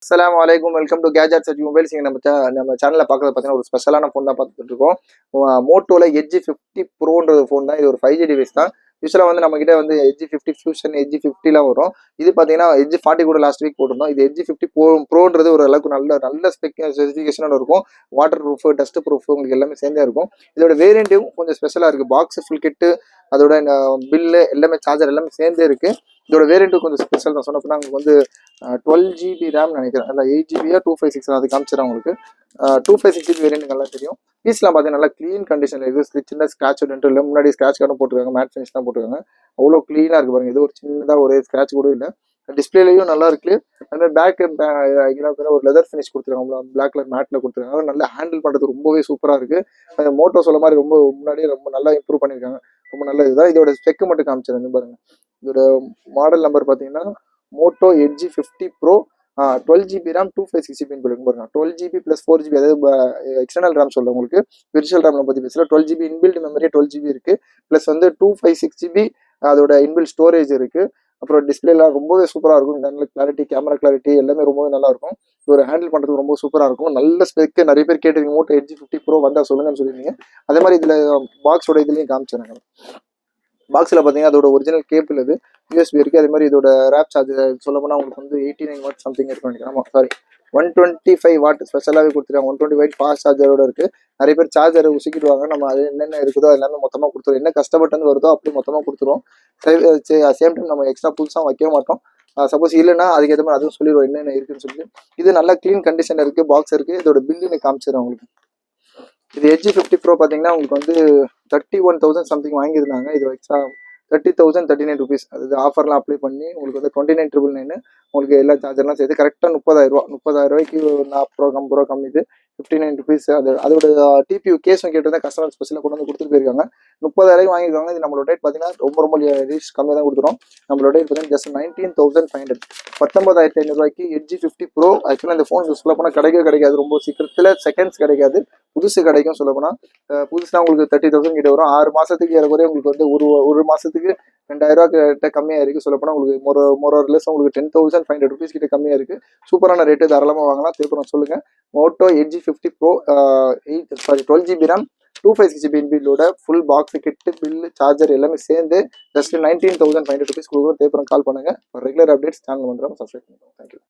அஸ்ஸலாமு அலைக்கும். Welcome to gadgets at mobiles. நம்ம சேனலில் பார்க்குறது பார்த்தீங்கன்னா ஒரு ஸ்பெஷலான ஃபோன் தான் பார்த்துட்டு இருக்கோம். மோட்டோவில் எட்ஜ் 50 ப்ரோன்ற ஃபோன் தான். இது ஒரு 5G டிவைஸ் தான். யூஸ்வலாக வந்து நம்மகிட்ட வந்து எட்ஜ் 50 ஃபியூஷன், எட்ஜ் 50லாம் வரும். இது பார்த்தீங்கன்னா எட்ஜ் 40 கூட லாஸ்ட் வீக் போட்டிருந்தோம். இது எட்ஜ் 50 ப்ரோன்றது ஒரு அளவுக்கு நல்ல ஸ்பெசிஃபிகேஷனோட இருக்கும். வாட்டர் ப்ரூஃப், டஸ்ட் ப்ரூஃப் உங்களுக்கு எல்லாமே சேர்ந்தே இருக்கும். இதோட வேரியண்ட்டும் கொஞ்சம் ஸ்பெஷலாக இருக்குது. பாக்ஸ் ஃபுல் கிட்டு, அதோட பில்லு எல்லாமே, சார்ஜர் எல்லாமே சேர்ந்தே இருக்குது. இதோட வேரியண்ட்டு கொஞ்சம் ஸ்பெஷல் தான். சொன்னப்போ உங்களுக்கு வந்து 12GB ரேம் நினைக்கிறேன். இல்லை 8GB 256 அது காமிச்சிடும் உங்களுக்கு. 256GB வேரியண்ட் நல்லா தெரியும். பீஸ்லாம் பார்த்தீங்கன்னா நல்லா க்ளீன் கண்டிஷனில் இருக்குது. சின்ன ஸ்க்ராட்ச் டென்ட்டும் இல்லை. முன்னாடி ஸ்க்ராட்ச் கார்டும் போட்டுருக்காங்க. மேட் ஃபினிஷ் தான் போட்டுருக்காங்க. அவ்வளோ க்ளீனாக இருக்குது பாருங்கள். இது ஒரு சின்னதாக ஒரு ஸ்க்ராட்ச் கூட இல்லை. டிஸ்பிளேலையும் நல்லா இருக்கு. அதுமாதிரி பேக் ஒரு லெதர் ஃபினிஷ் கொடுத்துருக்காங்க. பிளாக் கலர் மேட்டில் கொடுத்துருக்காங்க. நல்லா ஹேண்டில் பண்ணுறது ரொம்பவே சூப்பராக இருக்குது. மோட்டோ சொல்ல மாதிரி ரொம்ப முன்னாடியே ரொம்ப நல்லா இம்ப்ரூவ் பண்ணியிருக்காங்க. ரொம்ப நல்ல இதுதான். இதோட ஸ்பெக்கு மட்டும் காமிச்சிருந்தேன் பாருங்க. இதோட மாடல் நம்பர் பார்த்தீங்கன்னா Moto Edge 50 bro 12GB RAM 256GB பாருங்க. 12GB + 4GB, அதாவது எக்ஸ்டர்னல் ரேம் சொல்ல உங்களுக்கு. விர்ச்சுவல் ரேம் பற்றி பேசல. 12GB இன்பில்ட் மெமரி 12GB இருக்கு. ப்ளஸ் வந்து 256GB அதோட இன்பில்ட் ஸ்டோரேஜ் இருக்கு. அப்புறம் டிஸ்பிளேலாம் ரொம்பவே சூப்பராக இருக்கும். நல்ல கிளாரிட்டி, கேமரா கிளாரிட்டி எல்லாமே ரொம்பவே நல்லா இருக்கும். ஒரு ஹேண்டில் பண்ணுறதுக்கு ரொம்ப சூப்பராக இருக்கும். நல்ல ஸ்பெக்கு. நிறைய பேர் கேட்டிருக்கீங்க மோட்டோ எட்ஜ் 50 ப்ரோ வந்தால் சொல்லுங்கன்னு சொல்லியிருந்தீங்க. அதே மாதிரி இதில் பாக்ஸோட இதுலேயும் காமிச்சிருங்க. பாக்ஸில் பார்த்தீங்கன்னா அதோட ஒரிஜினல் கேபிள் இது யூஎஸ்பி இருக்குது. அதே மாதிரி இதோட ரேப் சார்ஜர் சொல்ல போனால் உங்களுக்கு வந்து 89 வாட் சம்திங் இருக்கும் நினைக்கிறேன். ஆமாம், சாரி, 125 வாட் ஸ்பெஷலாகவே கொடுத்துருக்காங்க. 120 வாட் ஃபாஸ்ட் சார்ஜரோட இருக்குது. நிறைய பேர் சார்ஜரை உசிக்கிடுவாங்க. நம்ம அது என்னென்ன இருக்குதோ எல்லாமே மொத்தமாக கொடுத்துருவோம். என்ன கஷ்டப்பட்டு வருதோ அப்படி மொத்தமாக கொடுத்துருவோம். சேம் டைம் நம்ம எக்ஸ்ட்ரா புதுசாக வைக்க மாட்டோம். சப்போஸ் இல்லைன்னா அதுக்கேற்ற மாதிரி அதுவும் சொல்லிடுவோம் என்னென்ன இருக்குன்னு சொல்லி. இது நல்லா க்ளீன் கண்டிஷனில் இருக்குது. பாக்ஸ் இருக்குது. இதோட பில்லுன்னு காமிச்சிடும் உங்களுக்கு. இது எட்ஜ் 50 ப்ரோ பார்த்தீங்கன்னா உங்களுக்கு வந்து 31,000 சம்திங் வாங்கியிருந்தாங்க. இது எக்ஸ்ட்ரா 30,039 ருபீஸ். அது ஆஃபர்லாம் அப்ளை பண்ணி உங்களுக்கு வந்து 29,999 உங்களுக்கு எல்லா சார்ஜர்லாம் சேர்த்து கரெக்டாக 30,000 ரூபா 40 ரூபா 50 ரூபா கம்மி. இது 59 ருபீஸ். அதோட டிபியூ கேஸும் கேட்டு கஸ்டமர் ஸ்பெஷலாக கொண்டு வந்து கொடுத்துட்டு போயிருக்காங்க. 30,000 வாங்கியிருக்காங்க. இது நம்மளோட ரேட் பார்த்தீங்கன்னா ரொம்ப ரீச் கம்மியாக தான் கொடுத்துரும். நம்மளோட ரேட் பார்த்தீங்கன்னா ஜஸ்ட் 19,500, 19,500 ரூபாய்க்கு எட்ஜ் 50 ப்ரோ. ஆக்சுவலாக இந்த ஃபோன் சொல்ல போனால் கிடைக்காது. ரொம்ப சீக்கிரத்தில் செகண்ட்ஸ் கிடைக்காது. புதுசு கிடைக்கும். சொல்ல போனால் புதுசுனா உங்களுக்கு 30,000 கிட்ட வரும். 6 மாதத்துக்கு ஏறக்குறைய உங்களுக்கு வந்து ஒரு மாதத்துக்கு 2,000 ரூபா கிட்ட கம்மியாக இருக்குது. சொல்ல போனால் உங்களுக்கு மொரலெஸ் உங்களுக்கு 10,500 ருபீஸ் கிட்ட கம்மியாக இருக்குது. சூப்பரான ரேட்டு, தாராளமாக வாங்கலாம். தேவைப்படும் சொல்லுங்கள். Moto Edge 50 bro 12GB RAM 256GB இன்பில்டோட full box kit, bill, charger எல்லாமே சேர்ந்து ஜஸ்ட் 19,500 ருபீஸ் கொடுக்குறோம். தேவைப்படும் கால் பண்ணுங்கள். ரெகுலர் அப்டேட்ஸ் சேனல் பண்ணுறோம். சப்ஸ்கிரைப் பண்ணுறோம். தேங்க்யூ.